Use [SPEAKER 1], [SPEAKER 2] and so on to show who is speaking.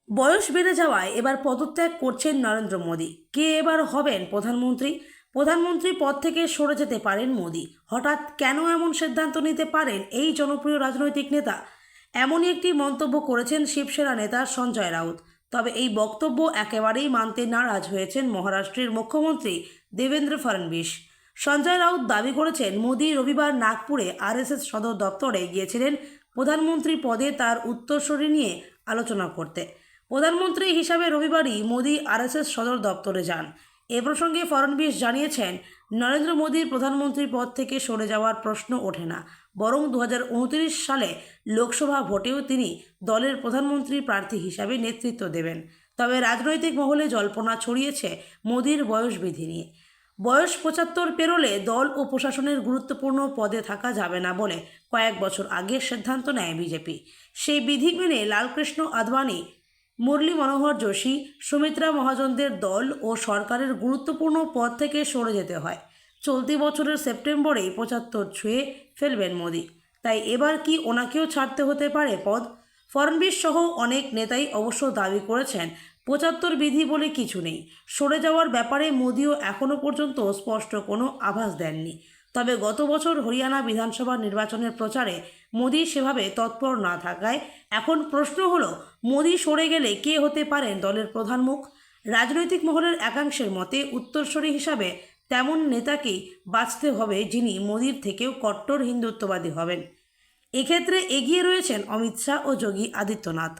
[SPEAKER 1] বয়স বেড়ে যাওয়ায় এবার পদত্যাগ করছেন নরেন্দ্র মোদী। কে এবার হবেন প্রধানমন্ত্রী? প্রধানমন্ত্রী পদ থেকে সরে যেতে পারেন মোদী। হঠাৎ কেন এমন সিদ্ধান্ত নিতে পারেন এই জনপ্রিয় রাজনৈতিক নেতা? এমনই একটি মন্তব্য করেছেন শিবসেনা নেতা সঞ্জয় রাউত। তবে এই বক্তব্য একেবারেই মানতে নারাজ হয়েছেন মহারাষ্ট্রের মুখ্যমন্ত্রী দেবেন্দ্র ফডণবীস। সঞ্জয় রাউত দাবি করেছেন, মোদী রবিবার নাগপুরে আরএসএস সদর দপ্তরে গিয়েছিলেন প্রধানমন্ত্রী পদে তার উত্তরসূরি নিয়ে আলোচনা করতে। প্রধানমন্ত্রী হিসাবে রবিবারই মোদী আরএসএস সদর দপ্তরে যান। এ প্রসঙ্গে ফডণবীস জানিয়েছেন, নরেন্দ্র মোদীর প্রধানমন্ত্রী পদ থেকে সরে যাওয়ার প্রশ্ন ওঠে না, বরং 2029 সালে লোকসভা ভোটেও তিনি দলের প্রধানমন্ত্রী প্রার্থী হিসাবে নেতৃত্ব দেবেন। তবে রাজনৈতিক মহলে জল্পনা ছড়িয়েছে মোদীর বয়স বিধি নিয়ে। বয়স 75 পেরোলে দল ও প্রশাসনের গুরুত্বপূর্ণ পদে থাকা যাবে না বলে কয়েক বছর আগে সিদ্ধান্ত নেয় বিজেপি। সেই বিধি মেনে লালকৃষ্ণ আদবানি, মুরলী মনোহর যোশী, সুমিত্রা মহাজনদের দল ও সরকারের গুরুত্বপূর্ণ পদ থেকে সরে যেতে হয়। চলতি বছরের সেপ্টেম্বরেই 75 ছুঁয়ে ফেলবেন মোদী। তাই এবার কি ওনাকেও ছাড়তে হতে পারে পদ? ফডণবীস সহ অনেক নেতাই অবশ্য দাবি করেছেন, 75 বিধি বলে কিছু নেই। সরে যাওয়ার ব্যাপারে মোদীও এখনও পর্যন্ত স্পষ্ট কোনো আভাস দেননি। তবে গত বছর হরিয়ানা বিধানসভা নির্বাচনের প্রচারে মোদী সেভাবে তৎপর না থাকায় এখন প্রশ্ন হলো, মোদী সরে গেলে কে হতে পারেন দলের প্রধান মুখ? রাজনৈতিক মহলের একাংশের মতে উত্তরসূরি হিসাবে তেমন নেতাকেই বাছতে হবে যিনি মোদীর থেকেও কট্টর হিন্দুত্ববাদী হবেন। এক্ষেত্রে এগিয়ে রয়েছেন অমিত শাহ ও যোগী আদিত্যনাথ।